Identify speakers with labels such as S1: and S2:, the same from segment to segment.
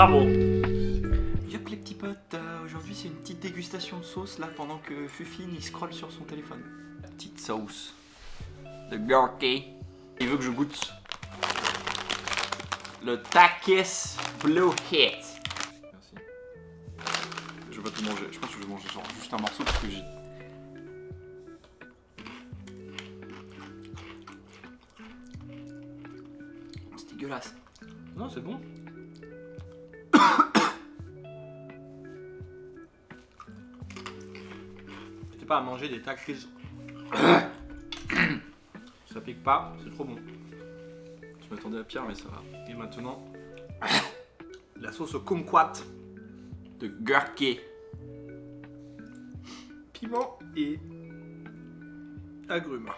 S1: Bravo. Yop les petits potes, aujourd'hui c'est une petite dégustation de sauce là pendant que Fufine il scrolle sur son téléphone. La petite sauce de Gurkey. Il veut que je goûte le Takis Blue Hit. Merci. Je vais pas tout manger, je pense que je vais manger genre juste un morceau parce que j'ai... C'est dégueulasse.
S2: Non, c'est bon. N'hésitez pas à manger des Takis. Ça pique pas, c'est trop bon.
S1: Je m'attendais à pire mais ça va.
S2: Et maintenant, la sauce au kumquat.
S1: De Gurkey.
S2: Piment et agrumes.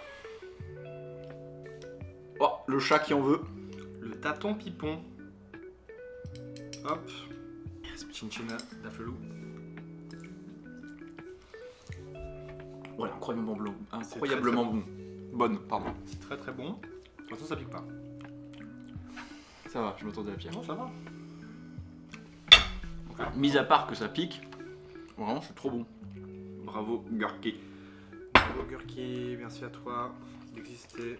S1: Oh, le chat qui en veut.
S2: Le tâton pipon. Hop. Chinchina d'Affelou.
S1: Ouais, incroyablement bon.
S2: C'est
S1: Incroyablement
S2: très,
S1: bon. Bonne, pardon.
S2: C'est très très bon. De toute façon, ça pique pas.
S1: Ça va, je m'attendais à pire.
S2: Non, ça va.
S1: Mis à part que ça pique, vraiment c'est trop bon. Bravo Gurkey.
S2: Bravo Gurkey, merci à toi d'exister.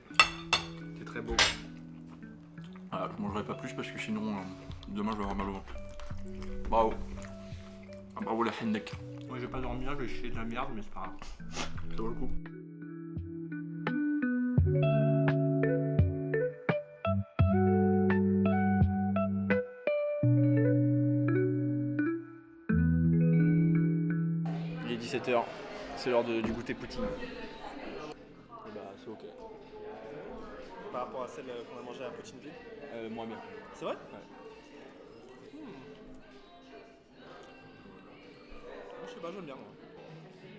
S2: T'es très beau.
S1: Voilà, je mangerai pas plus parce que sinon demain je vais avoir mal au ventre. Bravo. Ah, bravo la hennek.
S2: Moi je vais pas dormir, je vais chier de la merde, mais c'est pas grave.
S1: Ça vaut le coup. Il est 17h, c'est l'heure du goûter poutine. Et bah c'est ok.
S2: Par rapport à celle qu'on a mangée à Poutineville.
S1: Moins bien.
S2: C'est vrai?
S1: Ouais.
S2: Je sais pas, j'aime bien moi.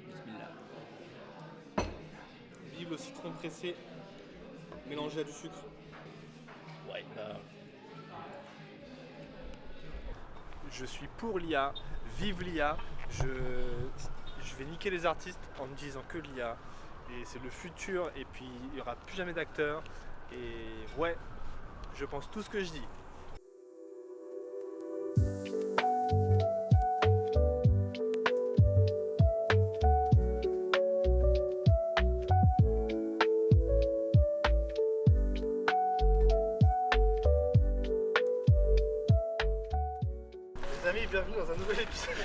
S1: Bismillah.
S2: Vive le citron pressé mélangé à du sucre.
S1: Ouais, bah.
S2: Je suis pour l'IA, vive l'IA. Je vais niquer les artistes en ne disant que l'IA. Et c'est le futur, et puis il n'y aura plus jamais d'acteurs. Et ouais, je pense tout ce que je dis. Les amis, bienvenue dans un nouvel épisode.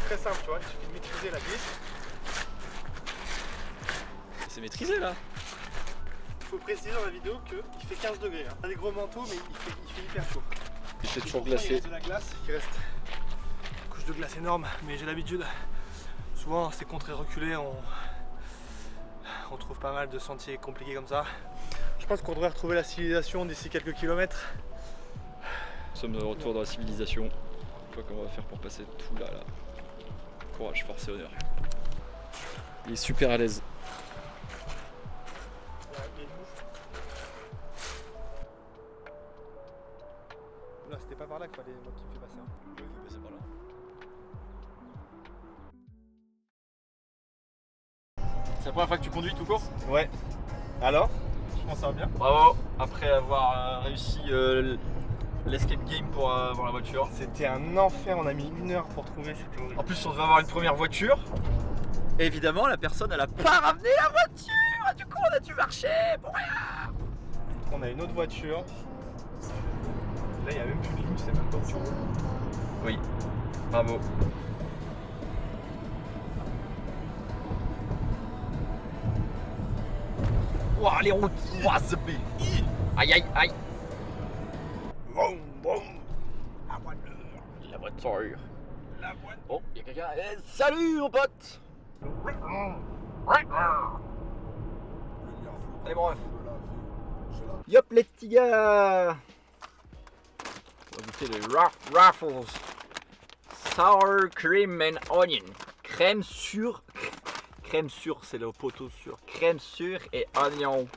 S2: Très simple, tu vois, il suffit de maîtriser la glisse.
S1: C'est maîtrisé là.
S2: Il faut préciser dans la vidéo qu'il fait 15 degrés. On a des gros manteaux, mais il fait hyper chaud.
S1: Il fait toujours
S2: Il
S1: glacé.
S2: reste de la glace, il reste une couche de glace énorme, mais j'ai l'habitude. Souvent, ces contrées reculées, on trouve pas mal de sentiers compliqués comme ça. Je pense qu'on devrait retrouver la civilisation d'ici quelques kilomètres.
S1: Nous sommes de retour dans la civilisation. Je sais pas comment on va faire pour passer tout là. Courage, force et honneur. Il est super à l'aise.
S2: Là, c'était pas par là qu'il fallait qu'il me fait passer.
S1: Oui, il faut passer par là. C'est la première fois que tu conduis tout court?
S2: Ouais. Alors, je pense que ça va bien.
S1: Bravo. Après avoir réussi l'escape game pour avoir la voiture.
S2: C'était un enfer, on a mis 1 heure pour trouver, c'était horrible.
S1: En plus, on devait avoir une première voiture. Et évidemment, la personne, elle a pas ramené la voiture. Du coup, on a dû marcher pour rien.
S2: On a une autre voiture. Là, il n'y a même plus de ligne, c'est même pas où tu roules.
S1: Oui. Bravo. Ouah, les routes. Ouah, c'est belle. Aïe, aïe, aïe.
S2: Boum, boum. La voiture.
S1: La voiture.
S2: La voiture.
S1: Oh, il y a quelqu'un. Salut, mon pote. Allez, mon ref. Yop, les petits gars. On va goûter les Ruffles. Sour cream and onion. Crème sûre. Crème sûre, c'est le poteau sûr. Crème sûre et oignon.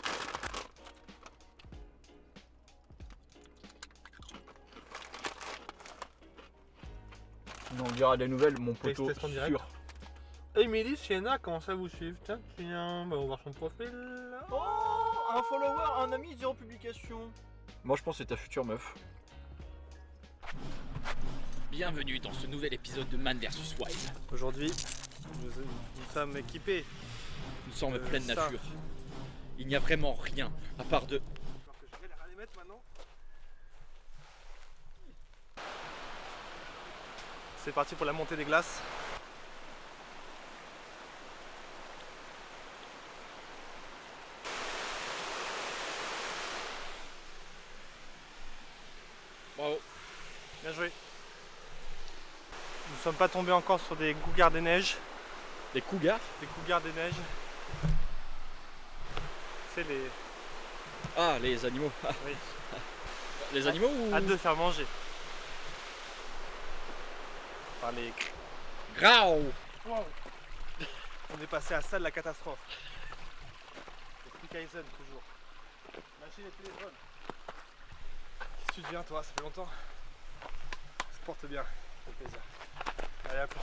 S1: On dira des nouvelles, mon poteau
S2: Test en direct.
S1: sûr.
S2: Émilie Sienna commence à vous suivre. Tiens, on va voir son profil.
S1: Oh, un follower, un ami, 0 publication. Moi je pense que c'est ta future meuf. Bienvenue dans ce nouvel épisode de Man vs Wild.
S2: Aujourd'hui, nous sommes équipés.
S1: Nous sommes en pleine
S2: ça.
S1: nature. Il n'y a vraiment rien à part de...
S2: Je vais les mettre maintenant. C'est parti pour la montée des glaces.
S1: Bravo.
S2: Bien joué. Nous ne sommes pas tombés encore sur des cougars des neiges.
S1: Des cougars?
S2: Des cougars des neiges. C'est les...
S1: Ah, les animaux.
S2: Oui.
S1: Les animaux ou...
S2: Hâte de faire manger. Par les...
S1: Grau.
S2: Wow. On est passé à ça de la catastrophe. Le prix Kaizen toujours. Machine et téléphone. Qu'est-ce que tu deviens toi? Ça fait longtemps. Ça se porte bien. Ça fait plaisir. Allez à plus.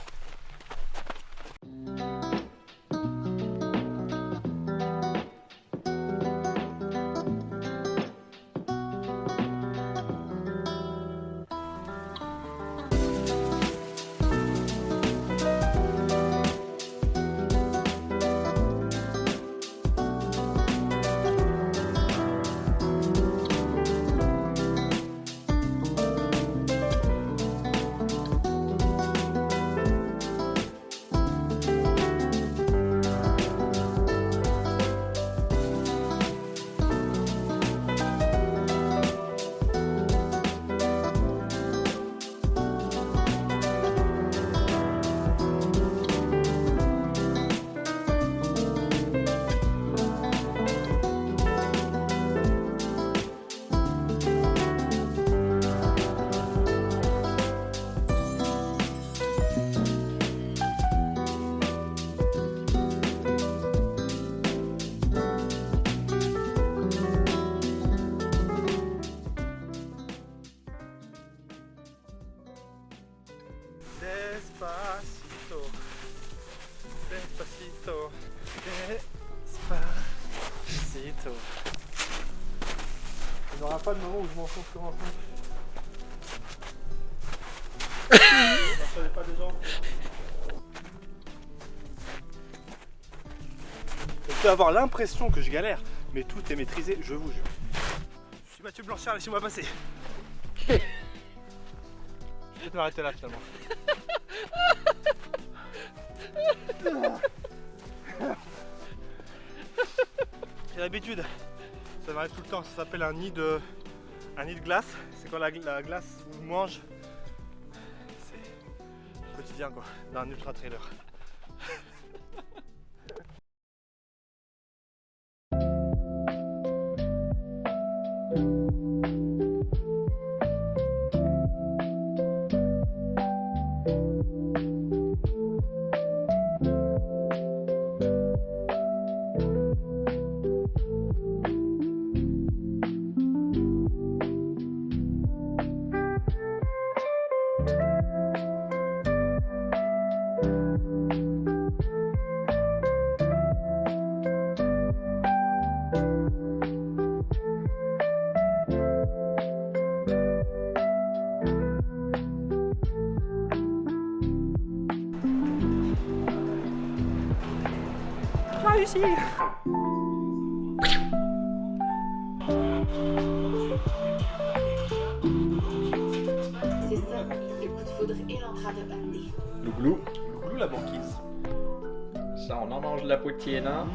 S2: Despacito, despacito, despacito. Il n'y aura pas de moment où je m'enfonce comme un fou. Vous n'entendez pas des gens? On peut avoir l'impression que je galère, mais tout est maîtrisé, je vous jure. Je suis Mathieu Blanchard, laissez-moi passer. Je vais peut-être m'arrêter là finalement. J'ai l'habitude, ça m'arrive tout le temps, ça s'appelle un nid de glace. C'est quand la glace vous mange, c'est quotidien quoi, d'un ultra trailer. Réussi.
S3: C'est ça, le coup de foudre est en train de bander.
S1: Le glou.
S2: Le glou, la banquise.
S1: Ça, on en mange de la poutine, hein.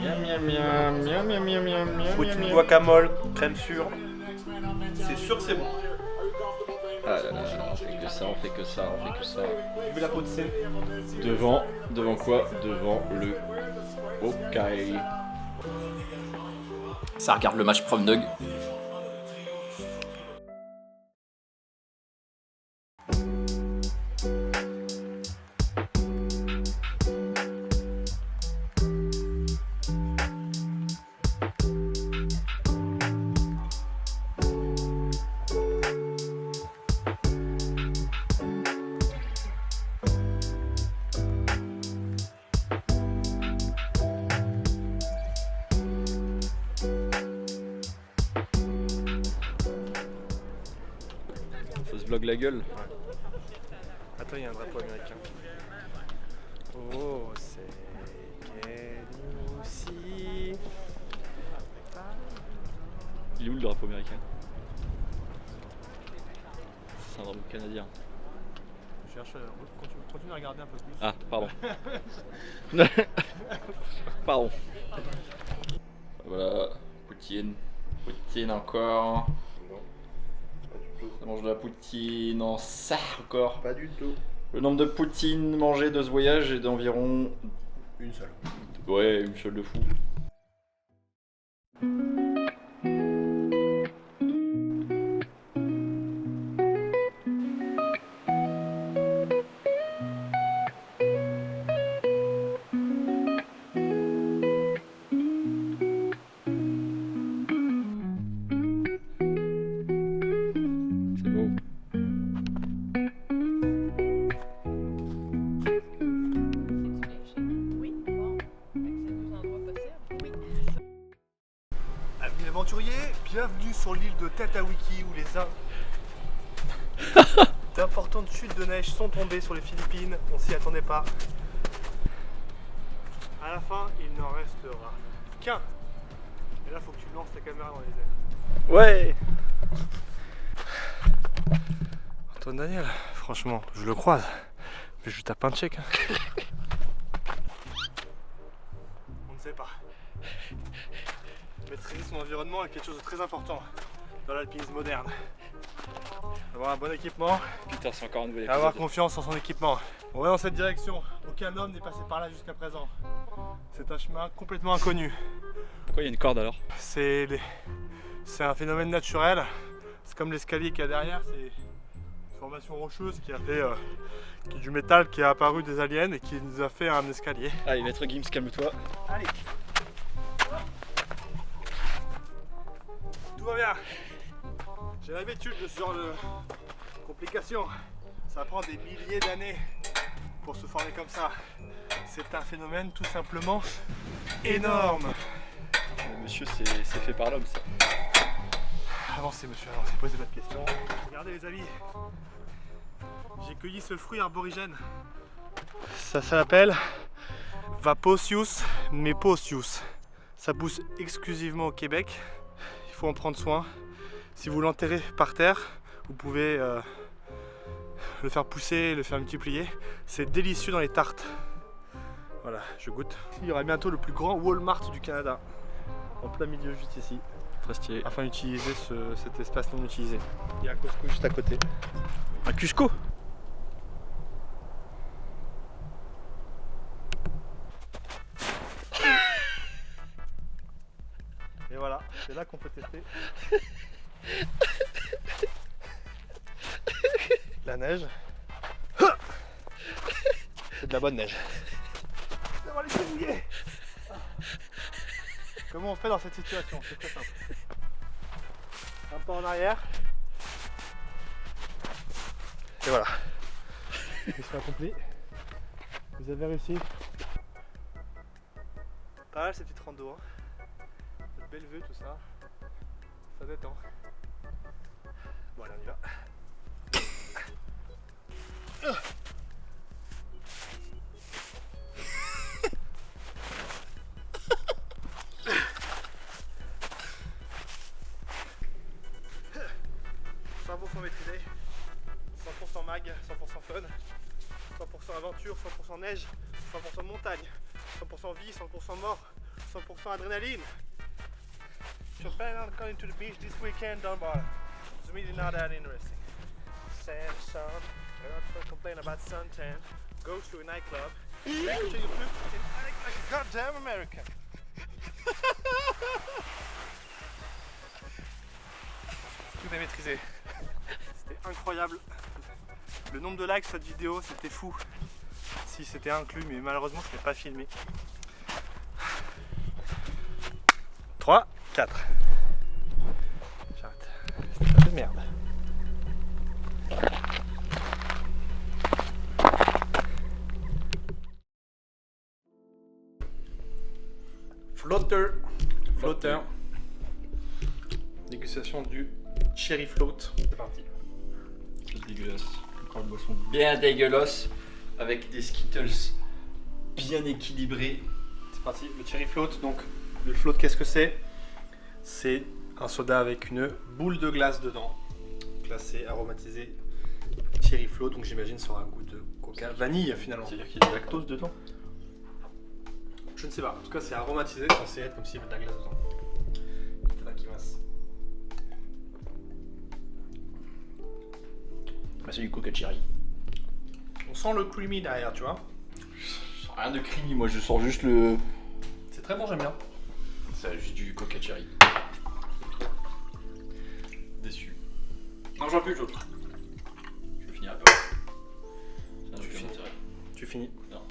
S1: Miam, miam, miam, miam, miam, miam, miam, miam,
S2: Poutine
S1: miam.
S2: guacamole, crème sûre. C'est sûr que c'est bon.
S1: Ah là là, on fait que ça, on fait que ça, on fait que ça.
S2: Vu la peau de scène.
S1: Devant quoi? Devant le Hawkeye. Ça regarde le match Prom Dog. Vlog la gueule.
S2: Attends, il y a un drapeau américain. Oh, c'est aussi.
S1: Il est où le drapeau américain? C'est un drapeau canadien.
S2: Je cherche, continue à regarder un peu plus.
S1: Ah, pardon. Pardon. Voilà, poutine. Poutine encore.
S4: Non, pas du tout.
S1: Ça mange de la poutine en ça encore.
S4: Pas du tout.
S1: Le nombre de poutines mangées de ce voyage est d'environ...
S4: Une seule.
S1: Ouais, une seule de fou. C'est beau.
S5: Oui, bon, avec ces deux endroits possibles, oui.
S2: Amis aventuriers, bienvenue sur l'île de Tatawiki où les d'importantes chutes de neige sont tombées sur les Philippines, on s'y attendait pas. À la fin, il n'en restera qu'un. Et là, faut que tu lances ta caméra dans les airs.
S1: Ouais.
S2: Antoine Daniel, franchement, je le croise, mais je lui tape un check. On ne sait pas. Maîtriser son environnement est quelque chose de très important dans l'alpinisme moderne. Avoir un bon équipement
S1: Putain, c'est encore un nouvel
S2: et avoir
S1: épisode.
S2: confiance en son équipement. On va dans cette direction. Aucun homme n'est passé par là jusqu'à présent. C'est un chemin complètement inconnu.
S1: Pourquoi il y a une corde alors?
S2: C'est un phénomène naturel. C'est comme l'escalier qu'il y a derrière. C'est une formation rocheuse qui a fait qui est du métal qui est apparu des aliens et qui nous a fait un escalier.
S1: Allez, maître Gims, calme-toi.
S2: Allez. Tout va bien. J'ai l'habitude de ce genre de complications. Ça prend des milliers d'années pour se former comme ça. C'est un phénomène tout simplement énorme.
S1: Monsieur, c'est fait par l'homme ça.
S2: Avancez monsieur, avancez, posez pas de questions. Regardez les amis. J'ai cueilli ce fruit aborigène. Ça s'appelle Vaposius meposius. Ça pousse exclusivement au Québec. Il faut en prendre soin. Si vous l'enterrez par terre, vous pouvez le faire pousser, le faire multiplier. C'est délicieux dans les tartes. Voilà, je goûte. Il y aura bientôt le plus grand Walmart du Canada. En plein milieu, juste ici.
S1: Très stylé.
S2: Afin d'utiliser cet espace non utilisé. Il y a un Costco juste à côté.
S1: Un Cusco.
S2: Et voilà, c'est là qu'on peut tester la neige. C'est de la bonne neige. D'avoir les pieds mouillés. Comment on fait dans cette situation? C'est très simple. Un pas en arrière. Et voilà. Mission accomplie. Vous avez réussi. Pas mal cette petite rando. Hein. Cette belle vue, tout ça. Ça détend. Bon, allez, on y va. Maîtrisé, 100% mag, 100% fun, 100% aventure, 100% neige, 100% montagne, 100% vie, 100% mort, 100% adrénaline. You're planning on going to the beach this weekend, Dunbar. It's really not that interesting. Sand, sun, I don't complain about suntan. Go to a nightclub, drink to your poop, and act like a goddamn American. Tout est maîtrisé. C'était incroyable. Le nombre de likes sur cette vidéo, c'était fou. Si c'était inclus, mais malheureusement, ce n'est pas filmé. 3, 4. J'arrête. C'est un peu de merde. Flotteur. Dégustation du Cherry Float. C'est parti.
S1: C'est dégueulasse. Une boisson bien dégueulasse avec des Skittles bien équilibrés.
S2: C'est parti, le cherry float. Donc, le float, qu'est-ce que c'est? C'est un soda avec une boule de glace dedans. Donc là, c'est aromatisé cherry float. Donc, j'imagine ça aura un goût de coca vanille finalement.
S1: C'est-à-dire qu'il y a du lactose dedans?
S2: Je ne sais pas. En tout cas, c'est aromatisé. C'est censé être comme s'il y avait de la glace dedans. Itadakimasu.
S1: Bah, c'est du coca cherry.
S2: On sent le creamy derrière, tu vois.
S1: Je sens rien de creamy, moi je sens juste le.
S2: C'est très bon, j'aime bien.
S1: C'est juste du coca cherry. Déçu. Non, j'en plus d'autres. Je vais finir un peu. C'est un truc
S2: finis.
S1: d'intérêt.
S2: Tu finis.
S1: Non.